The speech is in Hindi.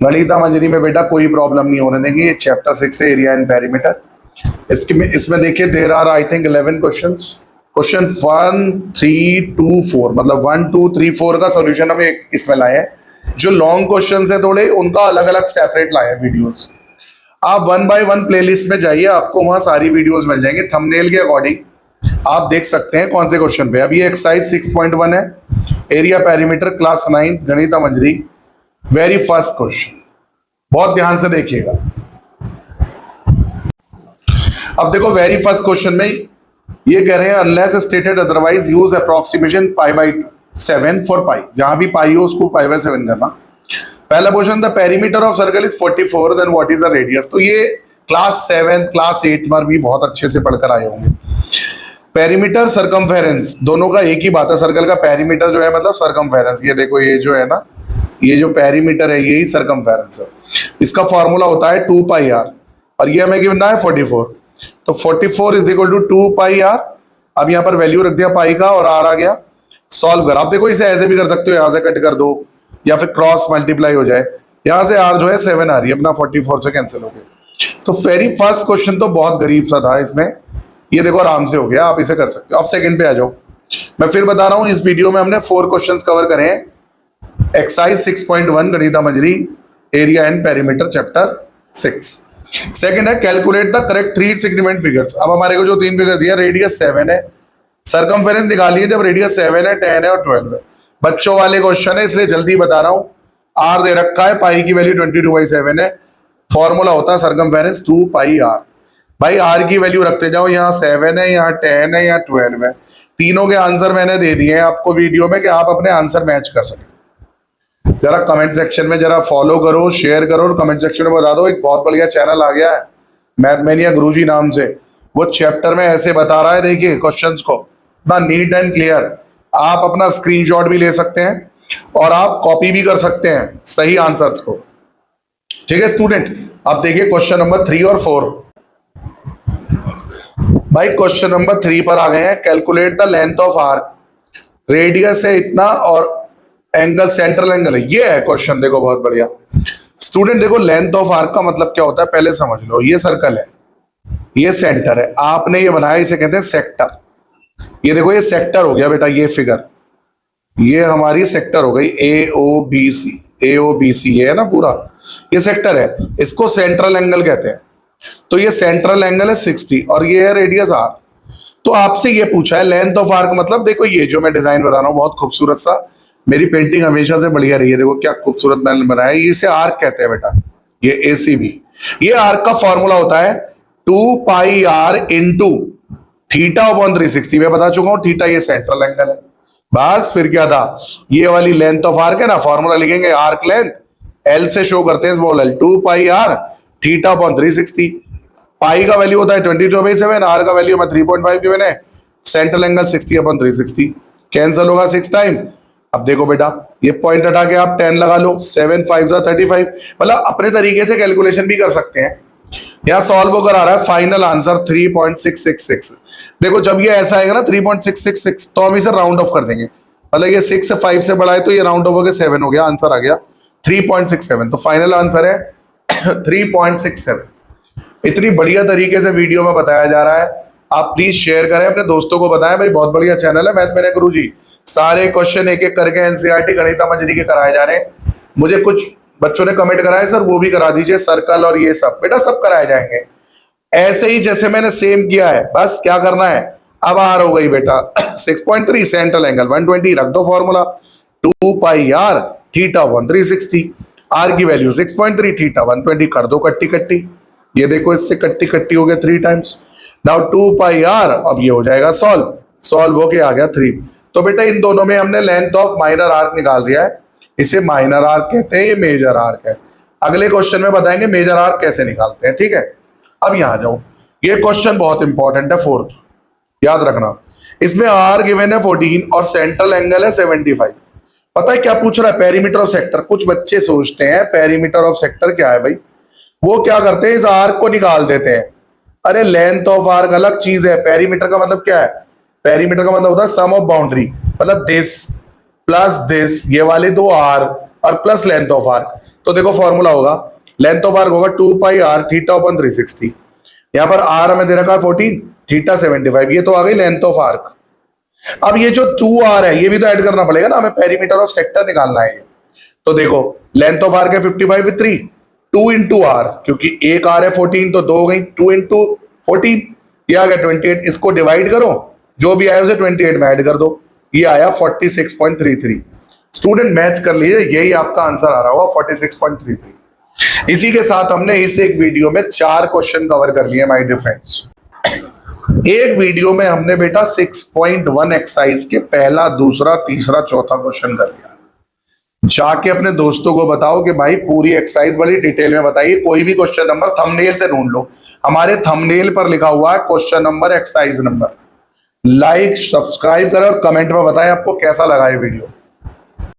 गणिता मंजरी में बेटा कोई प्रॉब्लम नहीं होने देंगे। ये चैप्टर 6 है, एरिया एंड पेरीमीटर। इसमें देखिए there are I think 11 questions. Question 1 3 2 4 मतलब 1 2 3 4 का सॉल्यूशन हम इसमें लाए हैं। जो लॉन्ग क्वेश्चंस है थोड़े, उनका अलग अलग सेपरेट लाए हैं वीडियोस। आप 1 बाय 1 प्लेलिस्ट में जाइए, आपको वहां सारी वीडियोस मिल जाएंगे। थंबनेल के अकॉर्डिंग आप देख सकते हैं कौन से क्वेश्चन पे। अब ये एक्सरसाइज 6.1 है, एरिया पेरीमीटर, क्लास 9 गणिता मंजरी, वेरी फर्स्ट क्वेश्चन। बहुत ध्यान से देखिएगा। अब देखो वेरी फर्स्ट क्वेश्चन में ये कह रहे हैं unless stated otherwise use approximation π/7 for pi. जहां भी पाई हो उसको π/7 करना। पहला question, the perimeter of circle is 44, then what is the radius. तो ये क्लास 7 क्लास 8 में भी बहुत अच्छे से पढ़कर आए होंगे। पेरीमीटर सरकमफेरेंस दोनों का एक ही बात है। सर्कल का पेरीमीटर जो है मतलब सरकमफेरेंस। ये देखो ये जो है ना, ये जो पेरीमीटर है यही सरकमफेरेंस है। इसका फॉर्मूला होता है 2πr और ये हमें गिवन है 44। तो 44 इज इक्वल टू 2πr। अब यहाँ पर वैल्यू रख दिया पाई का और आर आ गया। सॉल्व कर। आप देखो इसे ऐसे भी कर सकते हो, यहां से कट कर दो या फिर क्रॉस मल्टीप्लाई हो जाए। यहां से आर जो है 7 आ रही है, अपना 44 से कैंसिल हो गया। तो वेरी फर्स्ट क्वेश्चन तो बहुत गरीब सा था। इसमें ये देखो आराम से हो गया, आप इसे कर सकते हो। आप सेकंड पे आ जाओ। मैं फिर बता रहा हूं, इस वीडियो में हमने 4 क्वेश्चंस कवर करे हैं। Exercise 6.1 Ganita Manjari, area and perimeter, chapter 6। Second है calculate the correct 3 significant figures. अब हमारे को जो 3 फिगर दिया, रेडियस 7 है, सरकमफेरेंस निकालिए जब रेडियस 7 है, 10 है और 12 है। बच्चों वाले क्वेश्चन है इसलिए जल्दी बता रहा हूं। आर दे रखा है, पाई की वैल्यू 22/7 है। फॉर्मूला होता है सरकमफेरेंस 2πr। भाई आर की वैल्यू रखते जाओ, यहाँ 7 है, यहाँ 10 है, यहाँ 12 है। तीनों के आंसर मैंने दे दिए हैं आपको वीडियो में कि आप अपने आंसर मैच कर सकें। जरा कमेंट सेक्शन में जरा फॉलो करो, शेयर करो और कमेंट सेक्शन में बता दो। एक बहुत बढ़िया चैनल आ गया है मैथमेनिया गुरुजी नाम से, वो चैप्टर में ऐसे बता रहा है, देखिए क्वेश्चंस को ना नीट एंड क्लियर। आप अपना स्क्रीनशॉट भी ले सकते हैं और आप कॉपी भी कर सकते हैं सही आंसर्स को। ठीक है स्टूडेंट, अब देखिए क्वेश्चन नंबर 3 और 4। भाई क्वेश्चन नंबर 3 पर आ गए हैं। Calculate the length of arc. Radius है इतना और एंगल सेंट्रल एंगल है, ये है क्वेश्चन। देखो बहुत बढ़िया स्टूडेंट, देखो लेंथ ऑफ आर्क का मतलब क्या होता है पहले समझ लो। ये सर्कल है, ये सेंटर है, आपने ये बनाया, इसे कहते हैं सेक्टर। ये देखो ये सेक्टर हो गया बेटा, ये फिगर, ये हमारी सेक्टर हो गई AOBC। AOBC ये है ना पूरा, ये सेक्टर है, इसको सेंट्रल एंगल कहते हैं। तो ये सेंट्रल एंगल है 60 और ये है रेडियस r। तो आपसे ये पूछा है लेंथ ऑफ आर्क मतलब, देखो ये जो मैं डिजाइन बना रहा हूं बहुत खूबसूरत सा, मेरी पेंटिंग हमेशा से बढ़िया रही है। देखो क्या खूबसूरत मैंने बनाया, इसे आर्क कहते हैं बेटा, ये ACB। ये आर्क का फॉर्मूला होता है 2πr इंटू θ/360। मैं बता चुका हूं, थीटा ये सेंट्रल एंगल है। बस फिर क्या था, ये वाली लेंथ ऑफ आर्क है ना, फॉर्मूला लिखेंगे आर्क लेंथ, L से शो करते हैं स्मॉल l, 2πr θ/360। पाई का वैल्यू होता है 22/7, आर का वैल्यू में 3.5 गिवन है, सेंट्रल एंगल 60/360। कैंसिल होगा 6 टाइम। अब देखो बेटा ये पॉइंट हटा के आप 10 लगा लो, 7 5 35। मतलब अपने तरीके से कैलकुलेशन भी कर सकते हैं। यहाँ सॉल्व होकर आ रहा है फाइनल आंसर 3.666। देखो जब ये ऐसा आएगा ना 3.666, तो हम इसे राउंड ऑफ कर देंगे। मतलब ये 6 से 5 से बड़ा है तो ये राउंड ऑफ होकर 7 हो गया, आंसर आ गया 3.67। तो फाइनल आंसर है 3.67। इतनी बढ़िया तरीके से वीडियो में बताया जा रहा है, आप प्लीज शेयर करें, अपने दोस्तों को बताएं। भाई बहुत बढ़िया चैनल है मैथमेनिया गुरुजी। सारे क्वेश्चन एक एक करके एनसीईआरटी गणिता मंजरी के कराए जा रहे हैं। मुझे कुछ बच्चों ने कमेंट कराए सर वो भी करा दीजिए, सर्कल और ये सब। बेटा सब कराए जाएंगे ऐसे ही जैसे मैंने सेम किया है। बस क्या करना है, अब आर हो गई बेटा 6.3, सेंट्रल एंगल 120, रख दो फॉर्मूला 2πr θ/360। आर की वैल्यू 6.3, θ/120, कर दो कट्टी कट्टी। ये देखो इससे कट्टी कट्टी हो गया 3 टाइम्स। नाउ 2πr, अब ये हो जाएगा सॉल्व, सॉल्व होके आ गया 3। तो बेटा इन दोनों में हमने लेंथ ऑफ माइनर आर्क निकाल दिया है। इसे माइनर आर्क कहते हैं, ये मेजर आर्क है। अगले क्वेश्चन में बताएंगे मेजर आर्क कैसे निकालते हैं। ठीक है, अब यहां जाओ, ये क्वेश्चन बहुत इंपॉर्टेंट है, 4th, याद रखना। इसमें आर गिवन है 14 और सेंट्रल एंगल है 75। पता है क्या पूछ रहा है, पेरीमीटर ऑफ सेक्टर। कुछ बच्चे सोचते हैं पेरीमीटर ऑफ सेक्टर क्या है भाई, वो क्या करते हैं इस आर्क को निकाल देते हैं। अरे लेंथ ऑफ आर्क अलग चीज है, पेरीमीटर का मतलब क्या है, पेरीमीटर का मतलब होता है सम ऑफ बाउंड्री, मतलब दिस प्लस दिस, ये वाले दो आर और प्लस लेंथ ऑफ आर्क। तो देखो फॉर्मूला होगा, लेंथ ऑफ आर्क होगा 2 पाई r थीटा अपॉन 360। यहां पर r हमें दे रखा है 14, थीटा 75, ये तो आ गई लेंथ ऑफ आर्क। अब ये जो 2r है ये भी तो ऐड करना पड़ेगा ना, हमें पेरीमीटर ऑफ सेक्टर निकालना है। तो देखो लेंथ ऑफ आर्क है 55 विद 3, 2 इंटू आर, क्योंकि एक आर है 14 तो 2 हो गई, 2 इंटू 14 ये आ गया 28। इसको डिवाइड करो, जो भी आया उसे 28 में ऐड कर दो, ये आया 46.33। स्टूडेंट मैच कर लीजिए, यही आपका आंसर आ रहा होगा 46.33। इसी के साथ हमने इस एक वीडियो में 4 क्वेश्चन कवर कर लिए माय डियर फ्रेंड्स। एक वीडियो में हमने बेटा 6.1 एक्सरसाइज के पहला, दूसरा, तीसरा, चौथा क्वेश्चन कर लिया। जाके अपने दोस्तों को बताओ कि भाई पूरी एक्सरसाइज बड़ी डिटेल में बताइए। कोई भी क्वेश्चन नंबर थंबनेल से ढूंढ लो, हमारे थंबनेल पर लिखा हुआ है question number, exercise number. Like, subscribe करें और कमेंट में बताएं आपको कैसा लगा ये वीडियो।